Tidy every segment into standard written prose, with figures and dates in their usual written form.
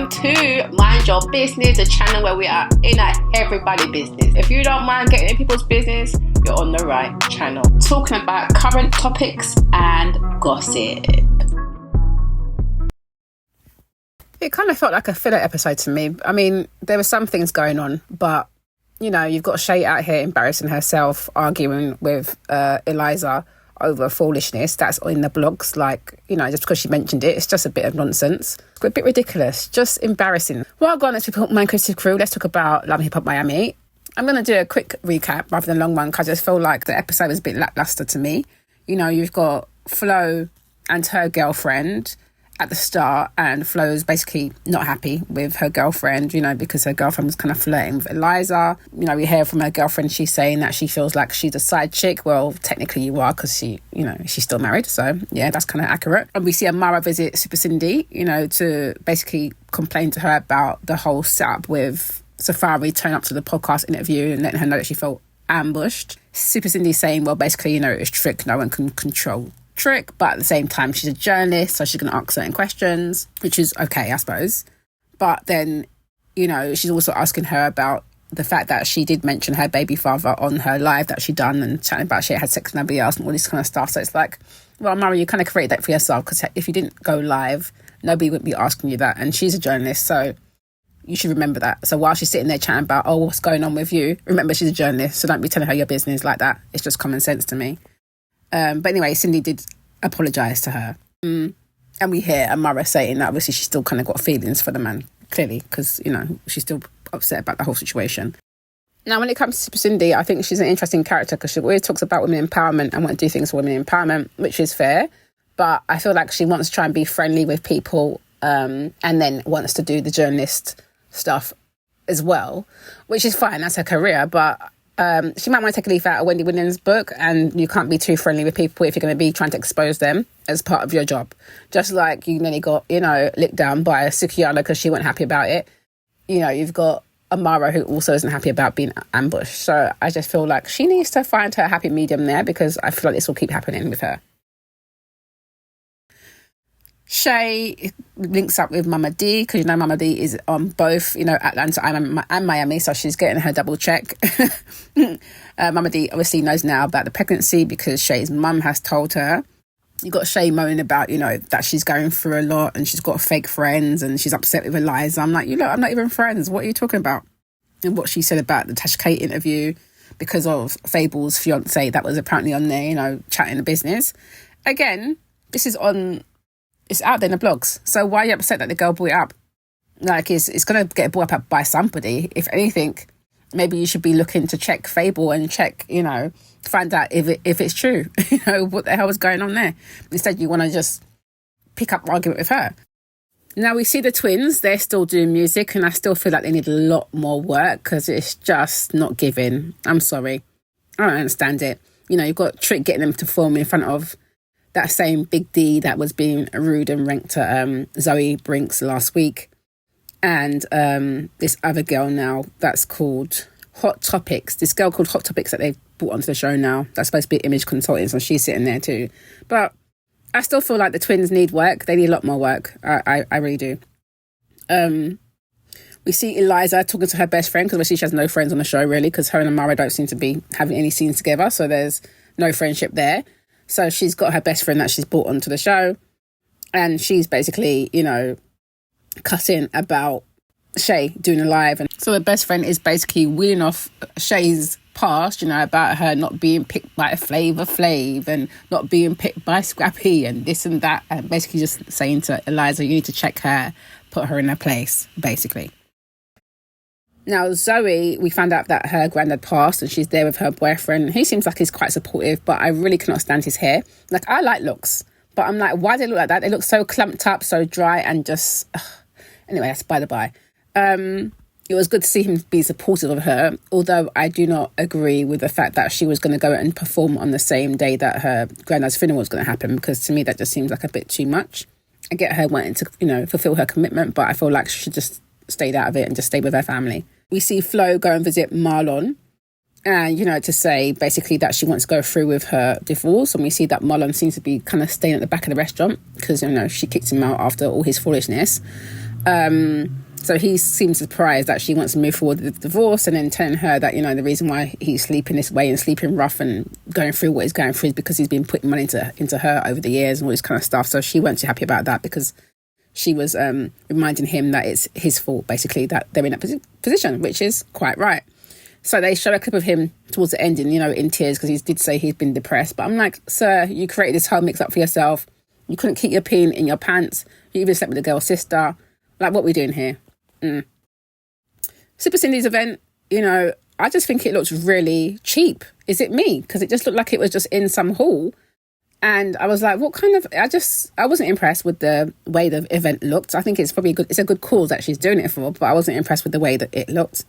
welcome to Mind Your Business, a channel where we are in everybody's business. If you don't mind getting in people's business, you're on the right channel. Talking about current topics and gossip. It kind of felt like a filler episode to me. I mean, there were some things going on, but, you know, you've got Shay out here embarrassing herself, arguing with Eliza over foolishness. That's in the blogs. Like, you know, just because she mentioned it, it's just a bit of nonsense. It's a bit ridiculous, just embarrassing. Well, go on, let's talk my creative crew. Let's talk about Love and Hip Hop Miami. I'm going to do a quick recap rather than a long one because I just feel like the episode was a bit lackluster to me. You know, you've got Flo and her girlfriend at the start, and Flo's basically not happy with her girlfriend, you know, because her girlfriend was kind of flirting with Eliza. You know, we hear from her girlfriend, she's saying that she feels like she's a side chick. Well, technically you are, because she, you know, she's still married. So yeah, that's kind of accurate. And we see Amara visit Super Cindy, you know, to basically complain to her about the whole setup with Safari turning up to the podcast interview and letting her know that she felt ambushed. Super Cindy saying, well, basically, you know, it's Trick, no one can control Trick, but at the same time she's a journalist, so she's going to ask certain questions, which is okay, I suppose. But then, you know, she's also asking her about the fact that she did mention her baby father on her live that she done, and chatting about she had sex with nobody else and all this kind of stuff. So it's like, well, Mara, you kind of created that for yourself, because if you didn't go live, nobody wouldn't be asking you that, and she's a journalist, so you should remember that. So while she's sitting there chatting about, oh, what's going on with you, remember she's a journalist, so don't be telling her your business like that. It's just common sense to me. But anyway, Cindy did apologise to her. And we hear Amara saying that obviously she's still kind of got feelings for the man, clearly, because, you know, she's still upset about the whole situation. Now, when it comes to Super Cindy, I think she's an interesting character because she always talks about women empowerment and want to do things for women empowerment, which is fair. But I feel like she wants to try and be friendly with people and then wants to do the journalist stuff as well, which is fine. That's her career. But she might want to take a leaf out of Wendy Williams' book, and you can't be too friendly with people if you're going to be trying to expose them as part of your job. Just like you nearly got, you know, licked down by Sukiyana because she wasn't happy about it. You know, you've got Amara who also isn't happy about being ambushed. So I just feel like she needs to find her happy medium there, because I feel like this will keep happening with her. Shay links up with Mama D, because, you know, Mama D is on both, you know, Atlanta and Miami, so she's getting her double check. Mama D obviously knows now about the pregnancy because Shay's mum has told her. You got Shay moaning about, you know, that she's going through a lot and she's got fake friends and she's upset with Eliza. I'm like, you know, I'm not even friends. What are you talking about? And what she said about the Tasha K interview because of Fable's fiance that was apparently on there, you know, chatting the business. Again, this is on... It's out there in the blogs. So why are you upset that the girl brought it up? Like, it's going to get brought up by somebody. If anything, maybe you should be looking to check Fable and check, you know, find out if it's true. You know, what the hell was going on there? Instead, you want to just pick up argument with her. Now, we see the twins. They're still doing music, and I still feel like they need a lot more work because it's just not giving. I'm sorry. I don't understand it. You know, you've got Trick getting them to film in front of that same Big D that was being rude and ranked to Zoe Brinks last week. And this other girl now that's called Hot Topics. This girl called Hot Topics that they've brought onto the show now. That's supposed to be image consultant, so she's sitting there too. But I still feel like the twins need work. They need a lot more work. I really do. We see Eliza talking to her best friend, because obviously she has no friends on the show, really, because her and Amara don't seem to be having any scenes together. So there's no friendship there. So she's got her best friend that she's brought onto the show, and she's basically, you know, cussing about Shay doing a live. And so her best friend is basically wheeling off Shay's past, you know, about her not being picked by Flavor Flav and not being picked by Scrappy and this and that, and basically just saying to Eliza, you need to check her, put her in her place, basically. Now, Zoe, we found out that her granddad passed and she's there with her boyfriend. He seems like he's quite supportive, but I really cannot stand his hair. Like, I like looks, but I'm like, why do they look like that? They look so clumped up, so dry, and just... Anyway, that's by the by. It was good to see him be supportive of her, although I do not agree with the fact that she was going to go and perform on the same day that her granddad's funeral was going to happen, because to me that just seems like a bit too much. I get her wanting to, you know, fulfill her commitment, but I feel like she should just stayed out of it and just stay with her family. We see Flo go and visit Marlon, and, you know, to say basically that she wants to go through with her divorce. And we see that Marlon seems to be kind of staying at the back of the restaurant because, you know, she kicked him out after all his foolishness. So he seems surprised that she wants to move forward with the divorce, and then telling her that, the reason why he's sleeping this way and sleeping rough and going through what he's going through is because he's been putting money into her over the years and all this kind of stuff. So she weren't too happy about that, because she was reminding him that it's his fault, basically, that they're in that position, which is quite right. So they show a clip of him towards the ending, in tears, because he did say he'd been depressed. But I'm like, sir, you created this whole mix-up for yourself. You couldn't keep your peen in your pants. You even slept with the girl's sister. Like, what are we doing here? Super Cindy's event, I just think it looks really cheap. Is it me? Because it just looked like it was just in some hall. And I was like, what kind of... I wasn't impressed with the way the event looked. I think it's probably it's a good cause that she's doing it for, but I wasn't impressed with the way that it looked.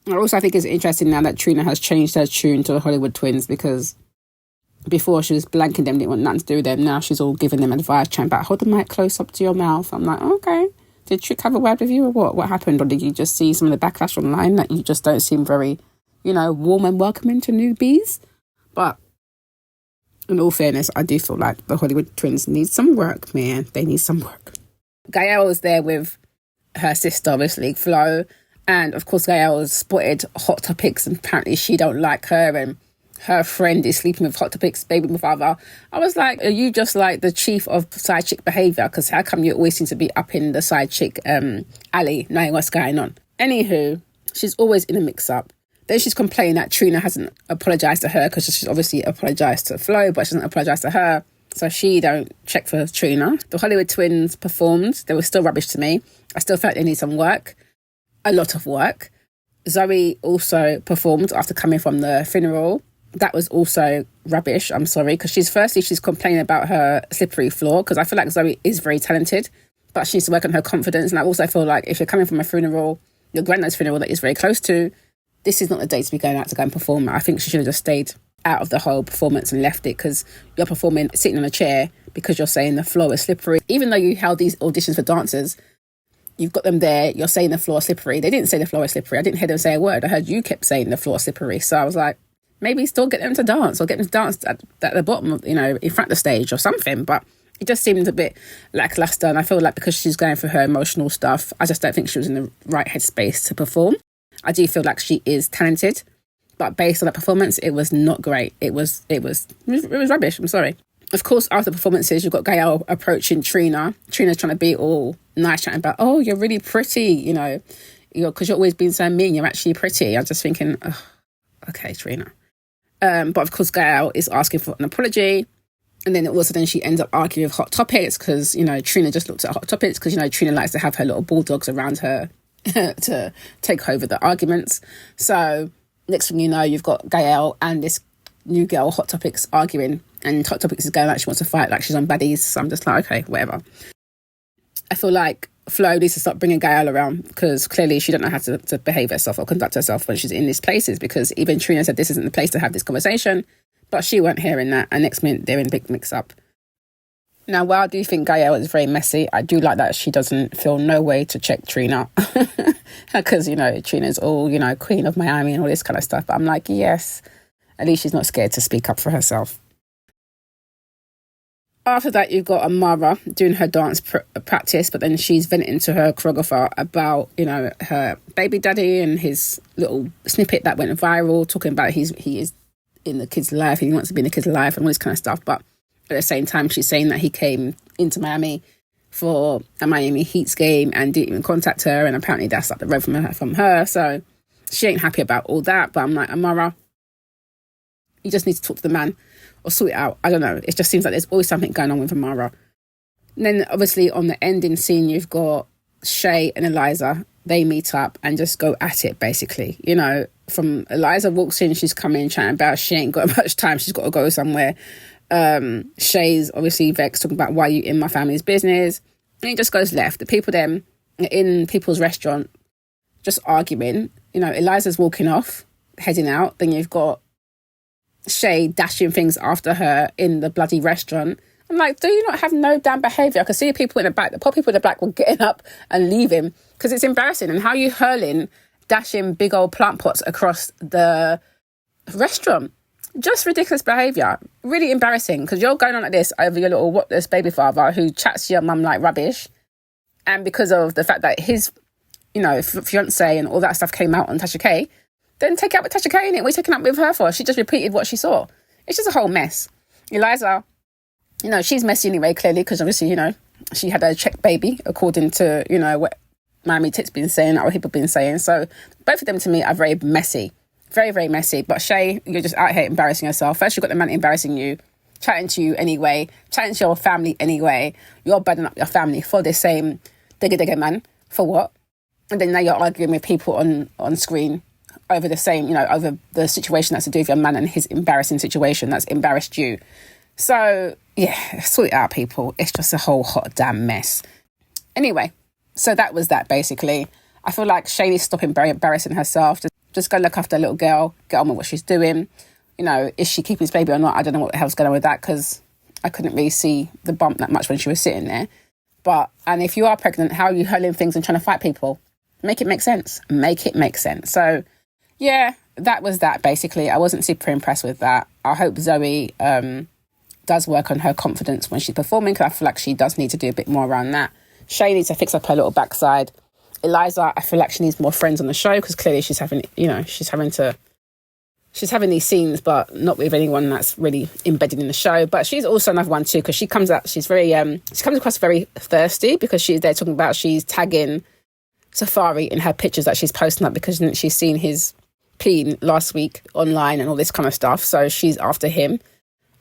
I also think it's interesting now that Trina has changed her tune to the Hollywood Twins, because before she was blanking them, didn't want nothing to do with them. Now she's all giving them advice, trying to hold the mic close up to your mouth. I'm like, okay. Did Trick have a word with you or what? What happened? Or did you just see some of the backlash online that you just don't seem very, warm and welcoming to newbies? But in all fairness, I do feel like the Hollywood Twins need some work, man. They need some work. Gael was there with her sister, obviously, Flo. And, of course, Gael spotted Hot Topics, and apparently she don't like her, and her friend is sleeping with Hot Topics' baby father. I was like, are you just like the chief of side chick behaviour? Because how come you always seem to be up in the side chick alley, knowing what's going on? Anywho, she's always in a mix-up. Then she's complaining that Trina hasn't apologised to her, because she's obviously apologised to Flo, but she doesn't apologise to her. So she don't check for Trina. The Hollywood Twins performed. They were still rubbish to me. I still felt they need some work. A lot of work. Zoe also performed after coming from the funeral. That was also rubbish, I'm sorry, because she's complaining about her slippery floor, because I feel like Zoe is very talented, but she needs to work on her confidence. And I also feel like if you're coming from a funeral, your granddad's funeral that is very close to, this is not the day to be going out to go and perform. I think she should have just stayed out of the whole performance and left it, because you're performing sitting on a chair because you're saying the floor is slippery. Even though you held these auditions for dancers, you've got them there, you're saying the floor is slippery. They didn't say the floor is slippery. I didn't hear them say a word. I heard you kept saying the floor is slippery. So I was like, maybe still get them to dance, or get them to dance at the bottom of, in front of the stage or something. But it just seemed a bit lackluster. And I feel like because she's going through her emotional stuff, I just don't think she was in the right headspace to perform. I do feel like she is talented, but based on that performance, it was not great. It was rubbish. I'm sorry. Of course, after performances, you've got Gael approaching Trina. Trina's trying to be all nice, chatting about, oh, you're really pretty, because you're always being so mean. You're actually pretty. I'm just thinking, oh, okay, Trina. But of course, Gael is asking for an apology. And then all of a sudden she ends up arguing with Hot Topics, because, Trina just looks at Hot Topics, because, Trina likes to have her little bulldogs around her to take over the arguments. So next thing you know, you've got Gael and this new girl, Hot Topics, arguing. And Hot Topics is going like she wants to fight, like she's on baddies. So I'm just like, okay, whatever. I feel like Flo needs to stop bringing Gael around, because clearly she don't know how to behave herself or conduct herself when she's in these places, because even Trina said this isn't the place to have this conversation, but she weren't hearing that, and next minute they're in a big mix-up. Now, while I do think Gael is very messy, I do like that she doesn't feel no way to check Trina, because, Trina's all, queen of Miami and all this kind of stuff, but I'm like, yes, at least she's not scared to speak up for herself. After that, you've got Amara doing her dance practice, but then she's venting to her choreographer about, her baby daddy and his little snippet that went viral, talking about he is in the kid's life, he wants to be in the kid's life and all this kind of stuff. But at the same time, she's saying that he came into Miami for a Miami Heat's game and didn't even contact her, and apparently that's up the road from her. So she ain't happy about all that. But I'm like, Amara, you just need to talk to the man or sort it out. I don't know. It just seems like there's always something going on with Amara. And then obviously on the ending scene, you've got Shay and Eliza. They meet up and just go at it, basically. From Eliza walks in, she's coming chatting about she ain't got much time. She's got to go somewhere. Shay's obviously vexed, talking about why you in my family's business. And it just goes left. The people then in people's restaurant just arguing. Eliza's walking off, heading out. Then you've got Shay dashing things after her in the bloody restaurant. I'm like, do you not have no damn behaviour? I can see people in the back, the poor people in the back were getting up and leaving, because it's embarrassing. And how you hurling, dashing big old plant pots across the restaurant? Just ridiculous behaviour. Really embarrassing, because you're going on like this over your little whatless baby father who chats to your mum like rubbish. And because of the fact that his, fiance and all that stuff came out on Tasha K, then take it up with Tasha K, innit? What are you taking up with her for? She just repeated what she saw. It's just a whole mess. Eliza, she's messy anyway, clearly, because obviously, she had a check baby, according to, what Miami Tit's been saying, or people been saying. So both of them to me are very messy. Very, very messy. But Shay, you're just out here embarrassing yourself. First, you've got the man embarrassing you, chatting to you anyway, chatting to your family anyway. You're burdening up your family for the same digga man. For what? And then now you're arguing with people on screen over the same, over the situation that's to do with your man and his embarrassing situation that's embarrassed you. So, yeah, sort it out, people. It's just a whole hot damn mess. Anyway, so that was that, basically. I feel like Shay needs to stop embarrassing herself. Just go look after a little girl, get on with what she's doing. Is she keeping his baby or not? I don't know what the hell's going on with that, because I couldn't really see the bump that much when she was sitting there. And if you are pregnant, how are you hurling things and trying to fight people? Make it make sense. Make it make sense. So, yeah, that was that, basically. I wasn't super impressed with that. I hope Zoe does work on her confidence when she's performing, because I feel like she does need to do a bit more around that. Shay needs to fix up her little backside. Eliza, I feel like she needs more friends on the show, because clearly she's having these scenes, but not with anyone that's really embedded in the show. But she's also another one too, because she comes across very thirsty, because she's there talking about she's tagging Safari in her pictures that she's posting up, because she's seen his peen last week online and all this kind of stuff. So she's after him.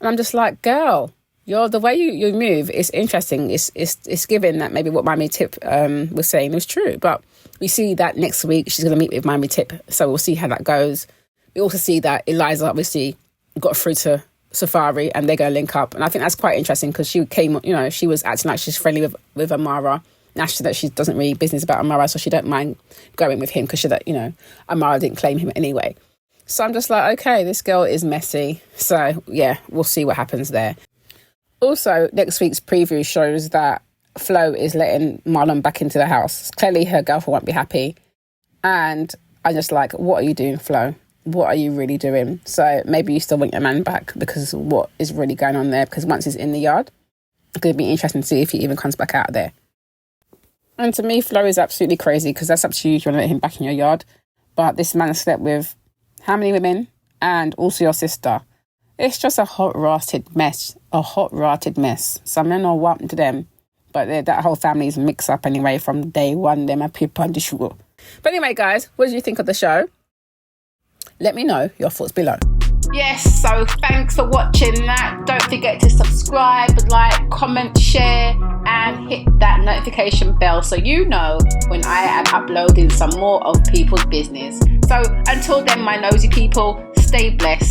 And I'm just like, girl, the way you move is interesting. It's given that maybe what Miami Tip was saying was true. But we see that next week she's going to meet with Miami Tip. So we'll see how that goes. We also see that Eliza obviously got through to Safari and they're going to link up. And I think that's quite interesting, because she came, she was acting like she's friendly with Amara. And that she doesn't really business about Amara, so she don't mind going with him, because Amara didn't claim him anyway. So I'm just like, okay, this girl is messy. So yeah, we'll see what happens there. Also, next week's preview shows that Flo is letting Marlon back into the house. Clearly her girlfriend won't be happy. And I'm just like, what are you doing, Flo? What are you really doing? So maybe you still want your man back, because what is really going on there? Because once he's in the yard, it's going to be interesting to see if he even comes back out of there. And to me, Flo is absolutely crazy, because that's up to you if you want to let him back in your yard. But this man slept with how many women? And also your sister. It's just a hot-rotted mess. A hot-rotted mess. Some men are what to them. But that whole family's mixed up anyway from day one. Them are people on the sugar. But anyway, guys, what did you think of the show? Let me know your thoughts below. Yes, so thanks for watching that. Don't forget to subscribe, like, comment, share, and hit that notification bell so you know when I am uploading some more of people's business. So until then, my nosy people, stay blessed.